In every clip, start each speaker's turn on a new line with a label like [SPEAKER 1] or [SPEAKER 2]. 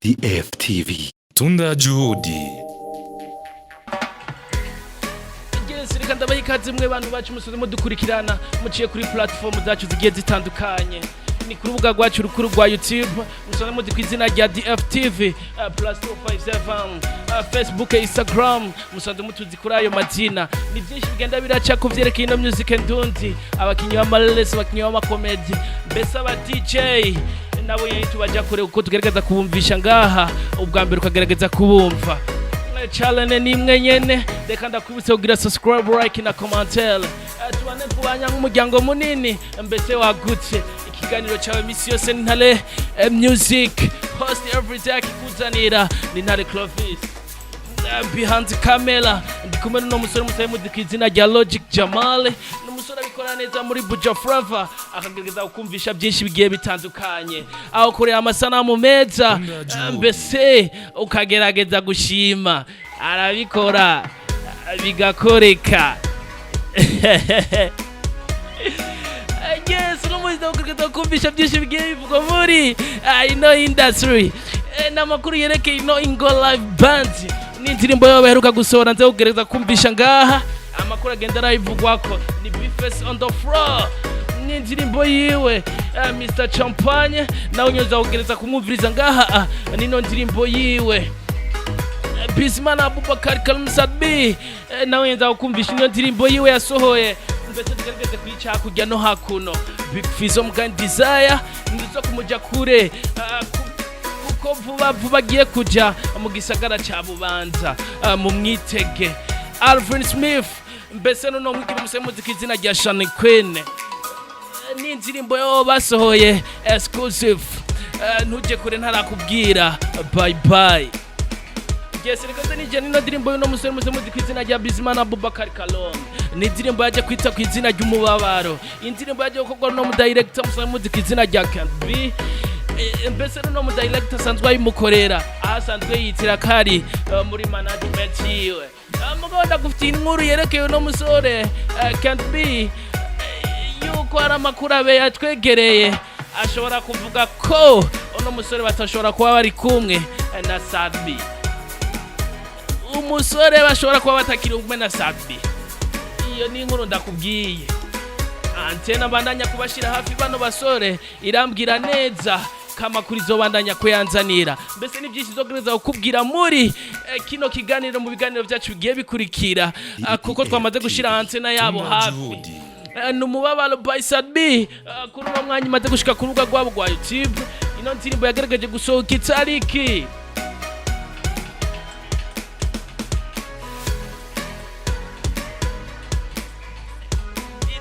[SPEAKER 1] DFTV.
[SPEAKER 2] Tunda Juhudi.
[SPEAKER 3] Reka ndabaha ikaze mwe bantu bacu musoze mudukurikirana muciye kuri platform zacu zigiye zitandukanye. Ni ku rubuga rwacu rukuru rwa YouTube musoze muzi ku izina rya DFTV +257 Facebook, Instagram musoze mutuzi kuri ayo mazina. Ni byinshi bigenda biraca ku vyerekeye ino music ndundi, abakinyi b'amalelesi, abakinyi b'amakomedi, mbese aba DJ nabo yari tubaja kure uko tugerageza kubumvisha ngaha, ubwa mbere ukagerageza kubumva. Challenge ni imwe nyene, reka ndakwibutse kugira subscribe, like na commentaire. Tubane kubanya nk'umuryango munini mbese wagutse. Ikiganiro cyawe misi yose ni Ntare Music, host every day akikuzanira ni Ntare Clovis. Behind the camera ndi kumwe n'umusore mutaye mu izina rya Logic Jamal, n'umusore abikora neza muri Buja Flava, akagerageza kukumvisha byinshi bigiye bitandukanye, aho kureba amasanamu meza mbese ukagerageza gushima, arabikora bigakoreka. Yes, n'umuzi ukagerageza kukumvisha byinshi bigiye bivugwa muri ino industry, n'amakuru yerekeye ino Ingo Live Band n'indirimbo yabo baheruka gusohora, nze kugerageza kumvisha ngaha amakuru agenda arayivugwako. Ni Bface on the floor n'indirimbo yiwe Mr Champagne, nawe nyoza kugerageza kumwumviriza ngaha nino ndirimbo yiwe. Bizman Abubakar Kalmsabi nawe nyoza kukumvisha ino ndirimbo yiwe yasohoye, mbese tugerageze kwica kujya no hakuno. Big Fizzo Mugani Desire ndizo kumuja kure ko vuba agiye kuja mu gisagara ca Bubanza mu Mwitege. Alvin Smith mbese no mwikiri musemuzi izina rya Shani Queen n'indirimbo yo basohoye exclusive, ntuje kure ntarakubwira bye bye. Yes, reka nije nino ndirimbo yo musore musemuzi izina rya Bizman Abubakar Kalon, ni ndirimbo yaje kwita ku izina ry'umubabaro, indirimbo yaje gukorwa no mu director musemuzi izina rya Can't Be. Mbese no mu director sanzwe ayimukorera, ahasanzwe yitira kari muri management yiwe. Muganda gufite inkuru yerekeye no musore Can't Be, yuko ari amakuru abe yatwegereye, ashobora kuvuga ko uno musore batashobora kuba bari kumwe na Sadbi. Umusore bashobora kuba batakiri kumwe na Sadbi, iyo ni inkuru ndakubwiye. Antena bandanya kubashira hafi bano basore, irambwira neza kama kuri zo bandanya kuyanzanira. Mbese ni byinshi zogereza kukubwira muri kino kiganiro, mu biganiro byacu bigiye bikurikira, kuko twamaze gushira antena yabo hafi. Numubabaro by Sadbi kuri uwo mwanya maze gushika ku rubuga rwabo rwa YouTube. Ino ndirimbo yagaragaje gusohoka itariki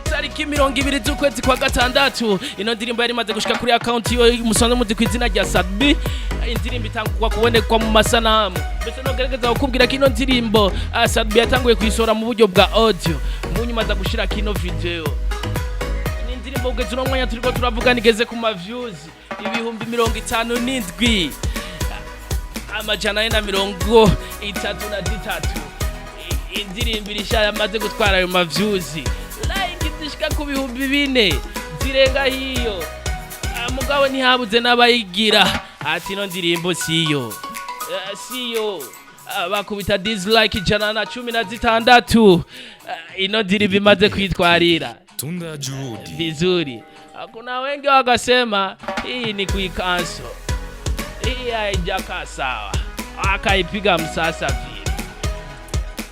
[SPEAKER 3] tariki 20 z'ukwezi kwa gatandatu. Ino ndirimbo yari maze gushika kuri account yo musanzwe muzi ku izina rya Sadbi. Indirimbo itangwa kubonekwa mu masanamu, mbese no gerageza kukubwira ko ino ndirimbo Sadbi yatanguye kuyisora mu buryo bwa audio, mu nyuma za gushira kino video. Ni indirimbo ugeze no mwanya turiko turavuga nigeze ku ma views 57 amajana na 33. Indirimbo irishaya maze gutwara ayo ma views zishika ku 4,000 zirenga hiyo. Mugabo ntihabuze n'abayigira ati no ndirimbo siyo bakubita dislike 116. Ino ndirimbo imaze kwitwarira
[SPEAKER 2] Tunda Juhudi
[SPEAKER 3] vizuri. Kuna wengi wakasema hii ni kuikanso, hii haijakaa sawa, akaipiga msasa vile.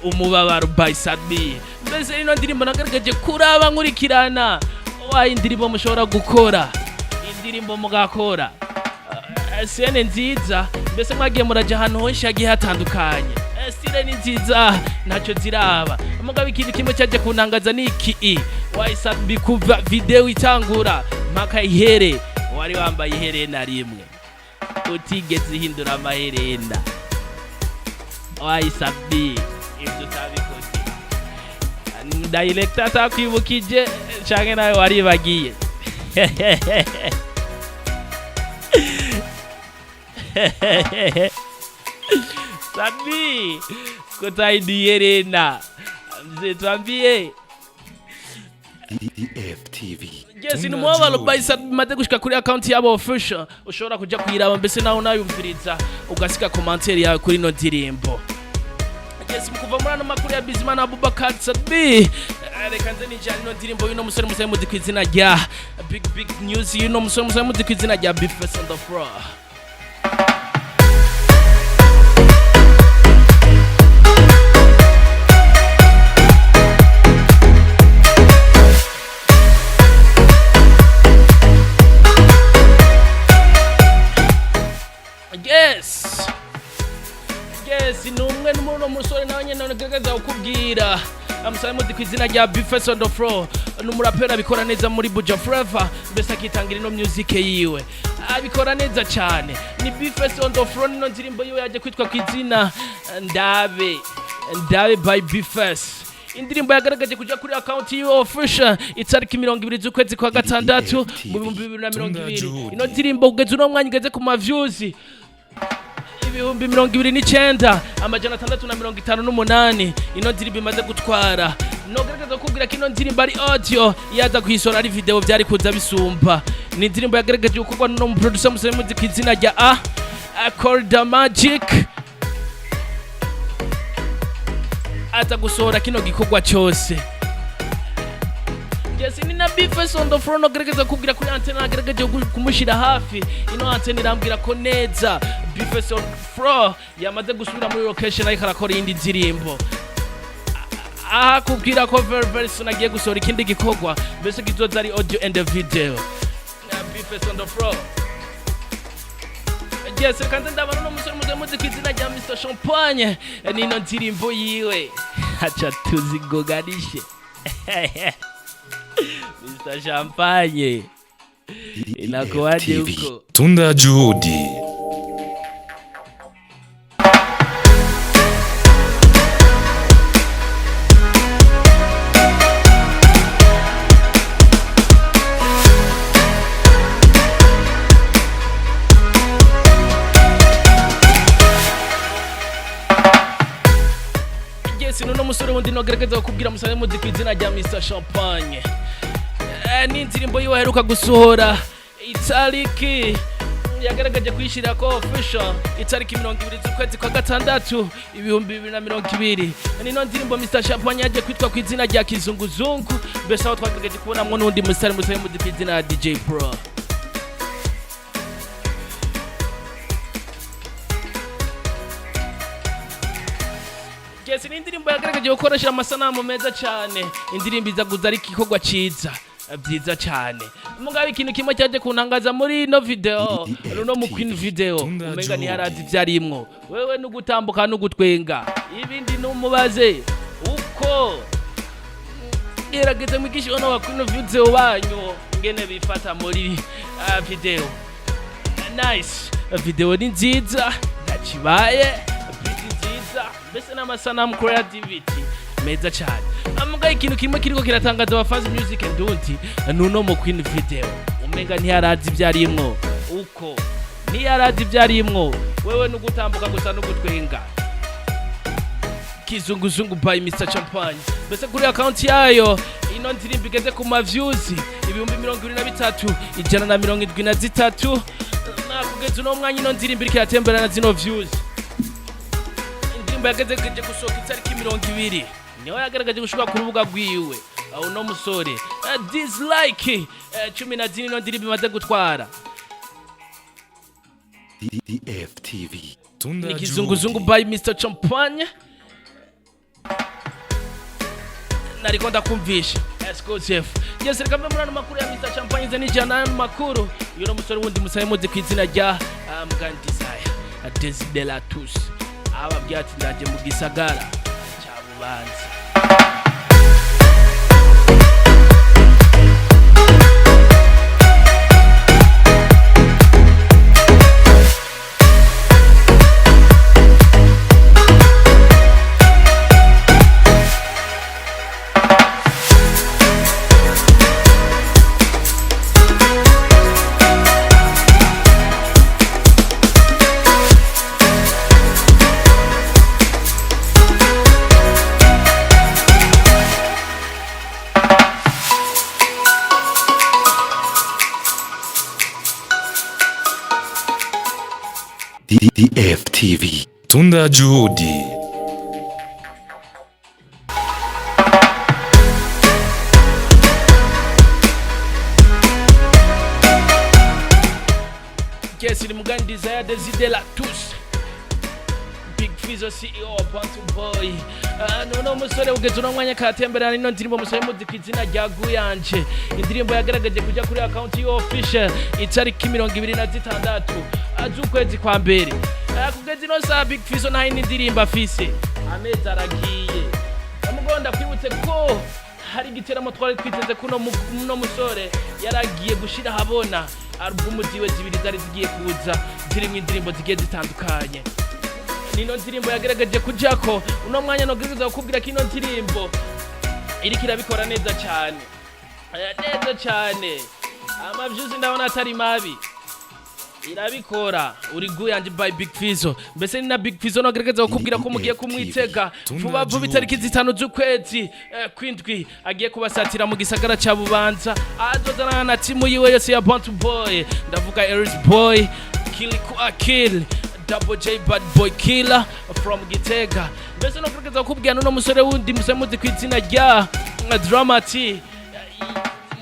[SPEAKER 3] Umubabaro by Sadbi, mbese ino ndirimbo nagaragaje kuraba nkurikirana indirimbo mushobora gukora, indirimbo mugakora sene nziza, mbese mwagiye muraja ahantu henshi hagiye hatandukanye. Stile ni nziza ntacyo ziraba, mugabo ikintu kimwe cyaje kunangaza ni iki Sadbi kuva video itangura mpaka ihere wari wambaye iherena rimwe, utigeze hindura amaherena. Sadbi ibyo tabikoze, director atakwibukije canke nawe waribagiye. Sadbi kutaidiye rena, mzee tuambie
[SPEAKER 2] DFTV.
[SPEAKER 3] Yes, ino mwabalo bayisa bimaze gushika kuri account yabo official ushobora kuja kuyiraba mbese naho nayumviriza ugasika commentaire yawe kuri no ndirimbo. Yes, mukuva muri ano makuru ya Bizimana Abubakar Sadbi reka nze nijana ino ndirimbo y'uno musore musaye muzi kwizina rya big news y'uno musore musaye muzi kwizina rya Bface on the floor. Yes, numwe n'umuntu musore nawe nyene nagagaza ukubwira amusaye muzi kwizina rya Bface on the floor n'umurapera abikora neza muri Buja Flava mbese akitangira ino music yiwe abikora neza cyane ni Bface on the floor nino ndirimbo yiwe yaje kwitwa kwizina Ndabe by Bface. Indirimbo yagaragaje kuja kuri account yiwe official itariki 20 z'ukwezi kwa gatandatu mu 2020. Ino ndirimbo kugeza uno mwanya igeze ku ma views ibihumbi 29 amajana 658. Ino ndirimbo imaze gutwara nogaragaza kubwira ko ino ndirimbo ari audio yaza kuyisora ari video byari kuza bisumba. Ni indirimbo yagaragaje gukorwa no producer musaye muzi kwizina rya Accorda Magic ata gusohora kino gikorwa cyose. Yes, ni na Bface on the floor nogaragaza kubwira kuri antenne agaragaje kumushira hafi. Ino antenne irambwira ko neza Bface on the floor yamaze gusubira muri location ariko arakora indi ndirimbo. Aha kubwira ko very soon agiye gusohora ikindi gikorwa mbese kizoza ari audio and video. Bface on the floor. Yes, kandi ndabana no musore muzi kwizina rya Mr Champagne nino ndirimbo yiwe acha tuzigoganishe. Mr Champagne inakuwaje huko?
[SPEAKER 2] Tunda juhudi.
[SPEAKER 3] Nuno musore wundi nogerageza kubwira musaye muzi kwizina rya Mr Champagne ni indirimbo yiwe aheruka gusohora itariki yagaragaje kwishira ko official itariki 20 z'ukwezi kwa gatandatu 2020. Nino ndirimbo Mr Champagne yaje kwitwa kwizina rya Kizunguzungu mbese aho twagaragaje kubona mwo n'undi musare musaye muzi kwizina ya DJ Pro. Yes, ni indirimbo yagaragaje gukoresha amasanamu meza cyane. Indirimbo izaguza ari igikorwa ciza byiza cyane. Mugabe ikintu kimwe cyaje kuntangaza muri no video runo mu Queen video umenga ni yarazi byarimwo wewe n'ugutambuka n'ugutwenga ibindi numubaze uko yerageze mwigisha ono wa Queen video banyu ngene bifata muri video. Nice video ni nziza ndakibaye mbese n'amasanamu creativity meza cyane. Amugaye ikintu kimwe kiriko kiratangaza abafanzi music ndundi nuno mu Queen video umenga ntiyarazi byarimwo uko ntiyarazi byarimwo wewe n'ugutambuka gusa n'ugutwenga. Kizunguzungu by Mr Champagne mbese kuri account yayo ino ndirimbo igeze ku ma views ibihumbi 23,173 nakugeza uno mwanya ino ndirimbo iriko iratemberana zino views. Yagerageje gusohoka itariki 20 niho yagaragaje gushuka ku rubuga rwiwe aho no musore dislike 10 no ndirimbo imaze gutwara.
[SPEAKER 2] DFTV.
[SPEAKER 3] Tunda Kizunguzungu by Mr Champagne nariko ndakumvisha exclusive. Yes, reka mbe muri ano makuru ya Mr Champagne zeni jana makuru yuno musore wundi musaye muzi kwizina rya Mugani Desire Desideratus ababyati ndaje mu gisagara cya Bubanza.
[SPEAKER 2] DFTV. Tunda Juhudi.
[SPEAKER 3] Yes, ni Mugani Desire Desidela tous. Big Fizzo CEO wa Bantu Boy. Noneho umusore ugeze uno mwanya katemberana ino ndirimbo musore muzika izina rya Guyanje. Indirimbo yagaragaje kujya kuri account yo official itariki 26 z'ukwezi kwa mbere. Kugeza ino saa Big Fizzo nta yindi ndirimbo afise. Amezi aragiye. Amugonda kwibutse ko hari igiteramo twari twiteze kuno musore yaragiye gushira habona album ziwe zibiri zari zigiye kuza zirimo indirimbo zigiye zitandukanye. Nino ndirimbo yagaragaje kujako uno mwanya no gereza kubwira ko ino ndirimbo iriko irabikora neza cyane. Neza cyane. Amaviews ndabona atari mabi. Irabikora uri Guyanje by Big Fizzo. Mbese ni na Big Fizzo no gereza kubwira ko mugiye kumwitega vuba vuba itariki 5 z'ukwezi kwindwi agiye kubasatira mu gisagara ca Bubanza azozana na timu yiwe yose ya Bantu Boy. Ndavuga Aries Boy, Kill Double J Bad Boy Killer from Gitega. Mbese no gereza kubwira no musore wundi musemuzi kwizina rya Dramati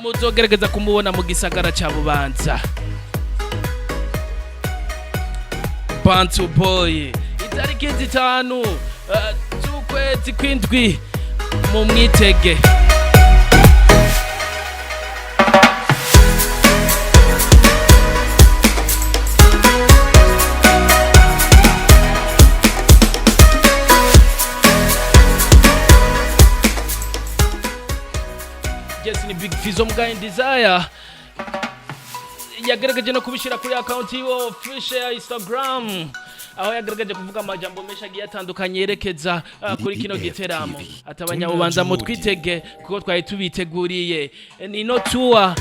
[SPEAKER 3] muzogerageza kumubona mu gisagara ca Bubanza. Bantu Boy itariki 5 z'ukwezi kwindwi mu mwitege. Yes, ni Big Fizzo Mugani Desire yagaragaje no kubishira kuri account yo official ya Instagram aho yagaragaje kuvuga amajambo menshi agiye atandukanye yerekeza kuri kino giteramo atabanyabubanza mu twitege kuko twari tubiteguriye. Ni no tour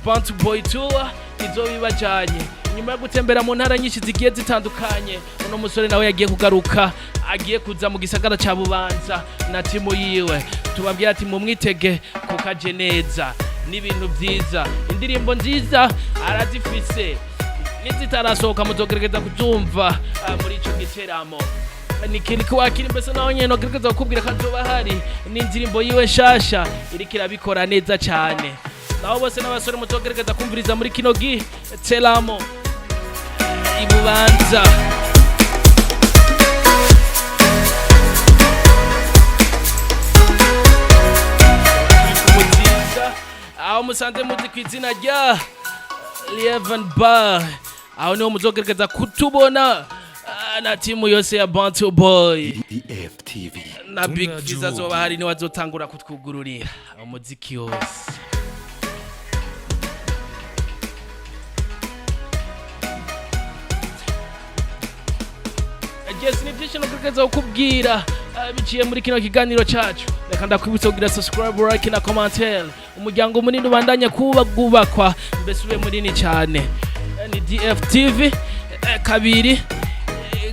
[SPEAKER 3] Bantu Boy tour izobibajanye nyuma yo gutembera mu ntara nyinshi zigiye zitandukanye. Uno musore nawe yagiye kugaruka agiye kuza mu gisagara ca Bubanza na timu yiwe. Tubabwira ati mu mwitege kukaje neza n'ibintu byiza, indirimbo nziza arazifise nizitarasohoka muzogerageza kuzumva muri ico giteramo. Nikiri kwakira mbese naho nyene no gerageza kukubwira kazoba hari n'indirimbo yiwe shasha iriko irabikora neza cyane. Naho bose n'abasore muzogerageza kumviriza muri kino giteramo Ibubanza. Aho musanze muzi kwizina rya Lieven Bar aho niho muzogerageza kutubona na timu yose ya Bantu Boy.
[SPEAKER 2] DFTV.
[SPEAKER 3] Na Big Fizzo azoba hari ni wazotangura kutwugururira umuziki wose. Yes, ni byinshi no gerageza kukubwira biciye muri kino kiganiro cyacu. Reka ndakwibutsa kugira subscribe, like na commentaire. Umuryango munini ubandanya kubakwa mbese ube munini cyane. Ni DFTV 2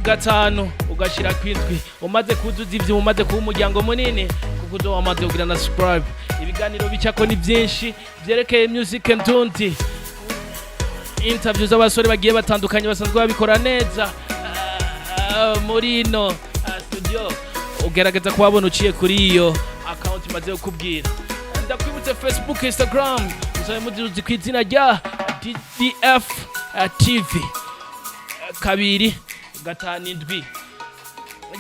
[SPEAKER 3] 5 ugashira kwindwi umaze kuzuza ivyo umaze kuba umuryango munini kuko uzo wamaze kugira na subscribe. Ibiganiro bicako ni byinshi byerekeye music and tundi. Interviews z'abasore bagiye batandukanye basanzwe babikora neza muri ino studio. Ugerageza kubabona uciye kuri iyo account maze kubwira. Ndakwibutse Facebook, Instagram musabe muzi kwizina rya DFTV 2 5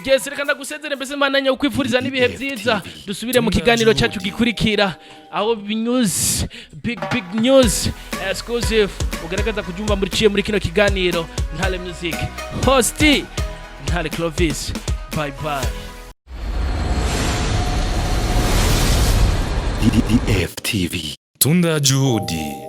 [SPEAKER 3] Yes, reka ndagusezere mbese mananya ukwifuriza nibihe byiza. Dusubire mu kiganiro cyacu gikurikira aho news big news exclusive ugaragaza kujumba muri ciye muri kino kiganiro Ntale Music hosti Ntale Clovis. Bye bye.
[SPEAKER 2] DFTV. Tunda Juhudi.